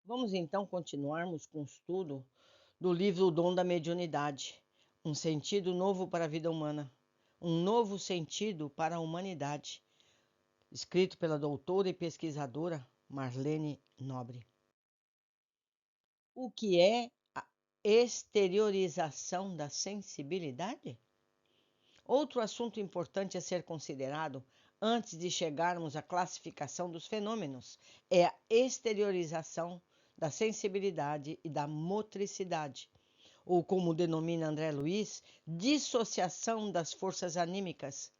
Vamos então continuarmos com o estudo do livro O Dom da Mediunidade, um sentido novo para a vida humana, um novo sentido para a humanidade, escrito pela doutora e pesquisadora Marlene Nobre. O que é a exteriorização da sensibilidade? Outro assunto importante a ser considerado antes de chegarmos à classificação dos fenômenos é a exteriorização da sensibilidade e da motricidade, ou como denomina André Luiz, dissociação das forças anímicas.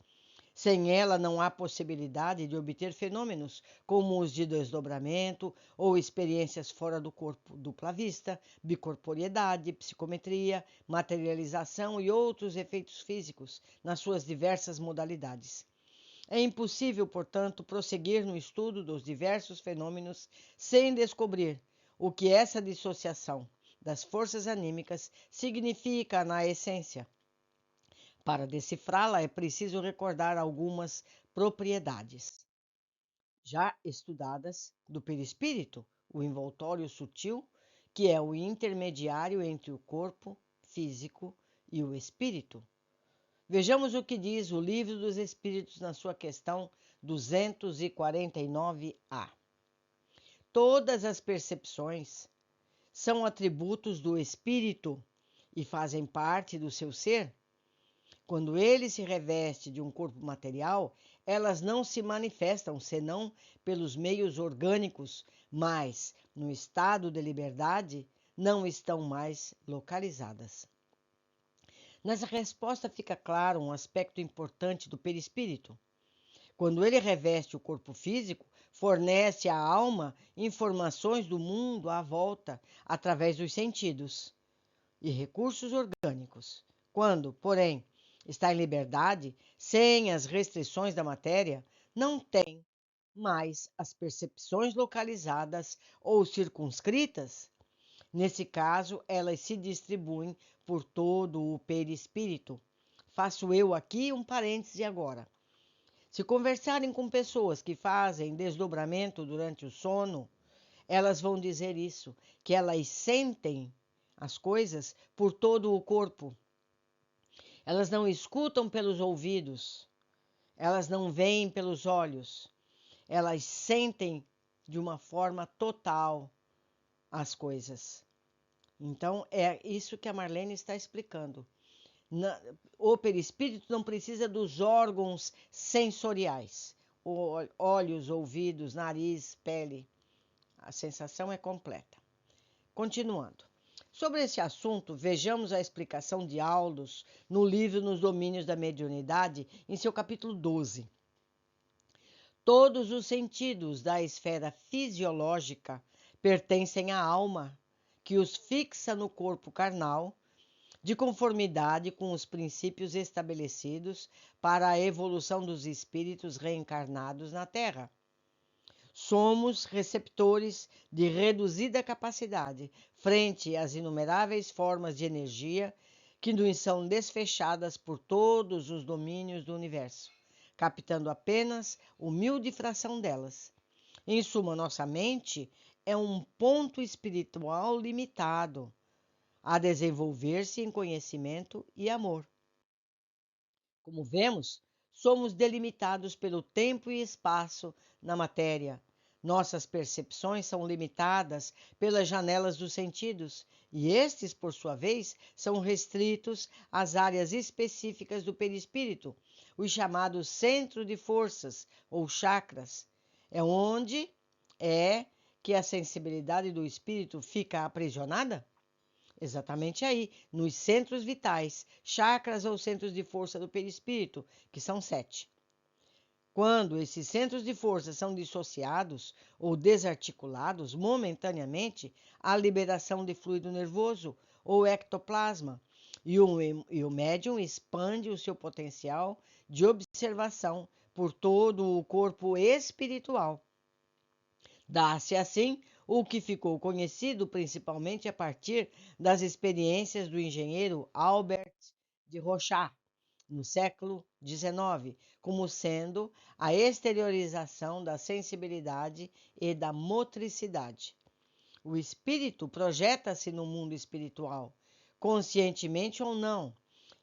Sem ela não há possibilidade de obter fenômenos como os de desdobramento ou experiências fora do corpo, dupla vista, bicorporiedade, psicometria, materialização e outros efeitos físicos nas suas diversas modalidades. É impossível, portanto, prosseguir no estudo dos diversos fenômenos sem descobrir o que essa dissociação das forças anímicas significa na essência. Para decifrá-la, é preciso recordar algumas propriedades já estudadas do perispírito, o envoltório sutil, que é o intermediário entre o corpo físico e o espírito. Vejamos o que diz o Livro dos Espíritos na sua questão 249A. Todas as percepções são atributos do espírito e fazem parte do seu ser. Quando ele se reveste de um corpo material, elas não se manifestam senão pelos meios orgânicos, mas, no estado de liberdade, não estão mais localizadas. Nessa resposta fica claro um aspecto importante do perispírito. Quando ele reveste o corpo físico, fornece à alma informações do mundo à volta através dos sentidos e recursos orgânicos. Quando, porém, está em liberdade, sem as restrições da matéria, não tem mais as percepções localizadas ou circunscritas. Nesse caso, elas se distribuem por todo o perispírito. Faço eu aqui um parêntese agora. Se conversarem com pessoas que fazem desdobramento durante o sono, elas vão dizer isso, que elas sentem as coisas por todo o corpo. Elas não escutam pelos ouvidos, elas não veem pelos olhos, elas sentem de uma forma total as coisas. Então, é isso que a Marlene está explicando. O perispírito não precisa dos órgãos sensoriais, olhos, ouvidos, nariz, pele. A sensação é completa. Continuando. Sobre esse assunto, vejamos a explicação de Aldous no livro Nos Domínios da Mediunidade, em seu capítulo 12. Todos os sentidos da esfera fisiológica pertencem à alma, que os fixa no corpo carnal, de conformidade com os princípios estabelecidos para a evolução dos espíritos reencarnados na Terra. Somos receptores de reduzida capacidade frente às inumeráveis formas de energia que nos são desfechadas por todos os domínios do universo, captando apenas humilde fração delas. Em suma, nossa mente é um ponto espiritual limitado a desenvolver-se em conhecimento e amor. Como vemos, somos delimitados pelo tempo e espaço na matéria. Nossas percepções são limitadas pelas janelas dos sentidos, e estes, por sua vez, são restritos às áreas específicas do perispírito, os chamados centros de forças ou chakras. É onde é que a sensibilidade do espírito fica aprisionada? Exatamente aí, nos centros vitais, chakras ou centros de força do perispírito, que são 7. Quando esses centros de força são dissociados ou desarticulados momentaneamente, há liberação de fluido nervoso ou ectoplasma, e o médium expande o seu potencial de observação por todo o corpo espiritual. Dá-se assim o que ficou conhecido principalmente a partir das experiências do engenheiro Albert de Rochat, no século XIX, como sendo a exteriorização da sensibilidade e da motricidade. O espírito projeta-se no mundo espiritual, conscientemente ou não,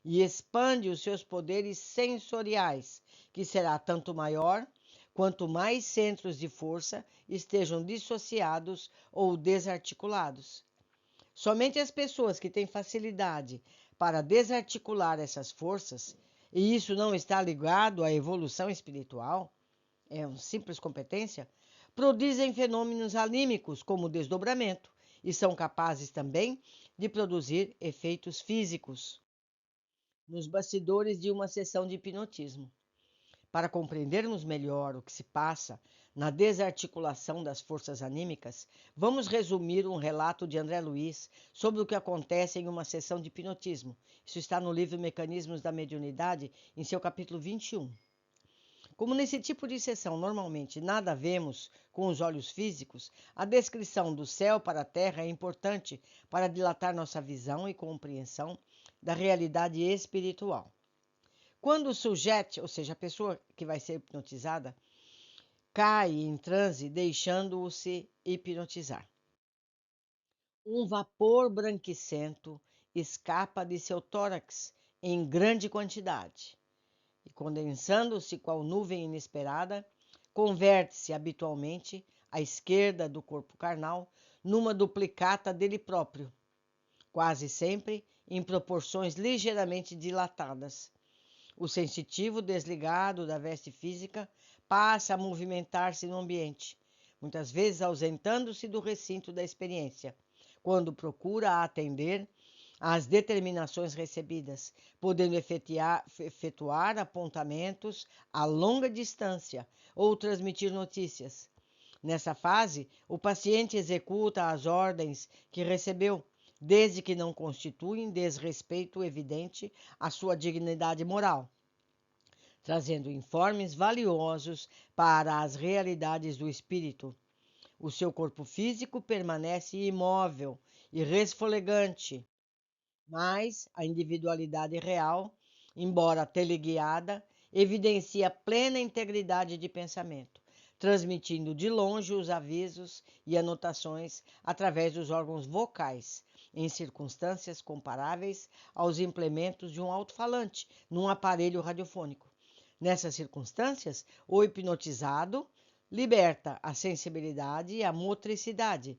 e expande os seus poderes sensoriais, que será tanto maior quanto mais centros de força estejam dissociados ou desarticulados. Somente as pessoas que têm facilidade para desarticular essas forças, e isso não está ligado à evolução espiritual, é uma simples competência, produzem fenômenos alímicos como o desdobramento e são capazes também de produzir efeitos físicos nos bastidores de uma sessão de hipnotismo. Para compreendermos melhor o que se passa na desarticulação das forças anímicas, vamos resumir um relato de André Luiz sobre o que acontece em uma sessão de hipnotismo. Isso está no livro Mecanismos da Mediunidade, em seu capítulo 21. Como nesse tipo de sessão normalmente nada vemos com os olhos físicos, a descrição do céu para a terra é importante para dilatar nossa visão e compreensão da realidade espiritual. Quando o sujeito, ou seja, a pessoa que vai ser hipnotizada, cai em transe, deixando-o se hipnotizar, um vapor branquicento escapa de seu tórax em grande quantidade e, condensando-se qual nuvem inesperada, converte-se habitualmente à esquerda do corpo carnal numa duplicata dele próprio, quase sempre em proporções ligeiramente dilatadas. O sensitivo, desligado da veste física, passa a movimentar-se no ambiente, muitas vezes ausentando-se do recinto da experiência, quando procura atender às determinações recebidas, podendo efetuar apontamentos a longa distância ou transmitir notícias. Nessa fase, o paciente executa as ordens que recebeu, desde que não constituem desrespeito evidente à sua dignidade moral, trazendo informes valiosos para as realidades do espírito. O seu corpo físico permanece imóvel e resfolegante, mas a individualidade real, embora teleguiada, evidencia plena integridade de pensamento, transmitindo de longe os avisos e anotações através dos órgãos vocais, em circunstâncias comparáveis aos implementos de um alto-falante num aparelho radiofônico. Nessas circunstâncias, o hipnotizado liberta a sensibilidade e a motricidade,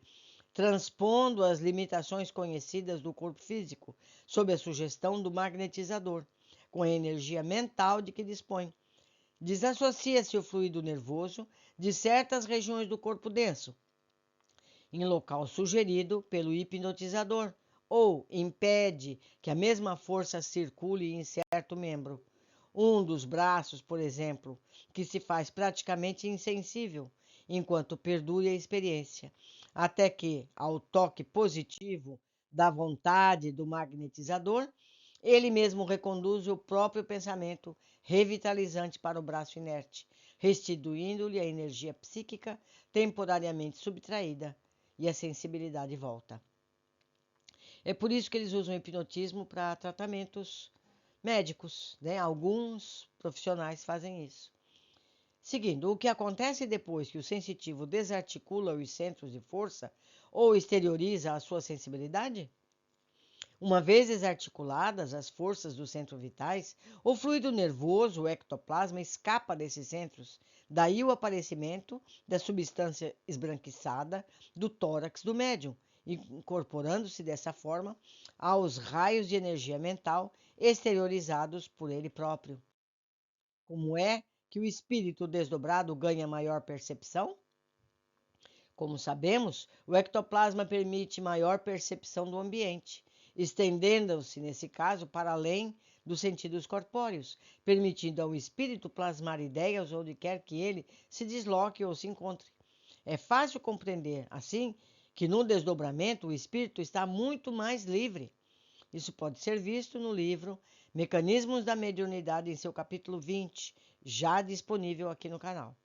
transpondo as limitações conhecidas do corpo físico, sob a sugestão do magnetizador, com a energia mental de que dispõe. Desassocia-se o fluido nervoso de certas regiões do corpo denso, em local sugerido pelo hipnotizador, ou impede que a mesma força circule em certo membro. Um dos braços, por exemplo, que se faz praticamente insensível, enquanto perdure a experiência, até que, ao toque positivo da vontade do magnetizador, ele mesmo reconduz o próprio pensamento revitalizante para o braço inerte, restituindo-lhe a energia psíquica temporariamente subtraída, e a sensibilidade volta. É por isso que eles usam o hipnotismo para tratamentos médicos, né? Alguns profissionais fazem isso. Seguindo, o que acontece depois que o sensitivo desarticula os centros de força ou exterioriza a sua sensibilidade? Uma vez desarticuladas as forças dos centros vitais, o fluido nervoso, o ectoplasma, escapa desses centros. Daí o aparecimento da substância esbranquiçada do tórax do médium, incorporando-se dessa forma aos raios de energia mental exteriorizados por ele próprio. Como é que o espírito desdobrado ganha maior percepção? Como sabemos, o ectoplasma permite maior percepção do ambiente, estendendo-se, nesse caso, para além dos sentidos corpóreos, permitindo ao espírito plasmar ideias onde quer que ele se desloque ou se encontre. É fácil compreender, assim, que no desdobramento o espírito está muito mais livre. Isso pode ser visto no livro Mecanismos da Mediunidade, em seu capítulo 20, já disponível aqui no canal.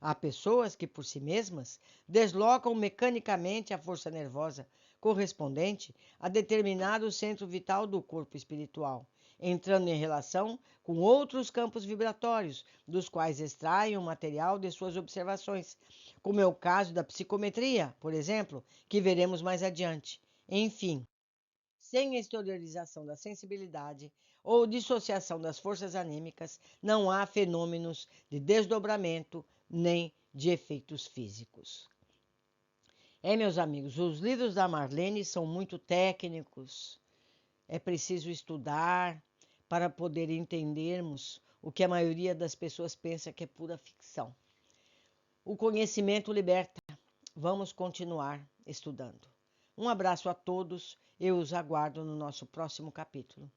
Há pessoas que, por si mesmas, deslocam mecanicamente a força nervosa correspondente a determinado centro vital do corpo espiritual, entrando em relação com outros campos vibratórios, dos quais extraem o material de suas observações, como é o caso da psicometria, por exemplo, que veremos mais adiante. Enfim, sem exteriorização da sensibilidade ou dissociação das forças anímicas, não há fenômenos de desdobramento nem de efeitos físicos. Meus amigos, os livros da Marlene são muito técnicos. É preciso estudar para poder entendermos o que a maioria das pessoas pensa que é pura ficção. O conhecimento liberta. Vamos continuar estudando. Um abraço a todos. Eu os aguardo no nosso próximo capítulo.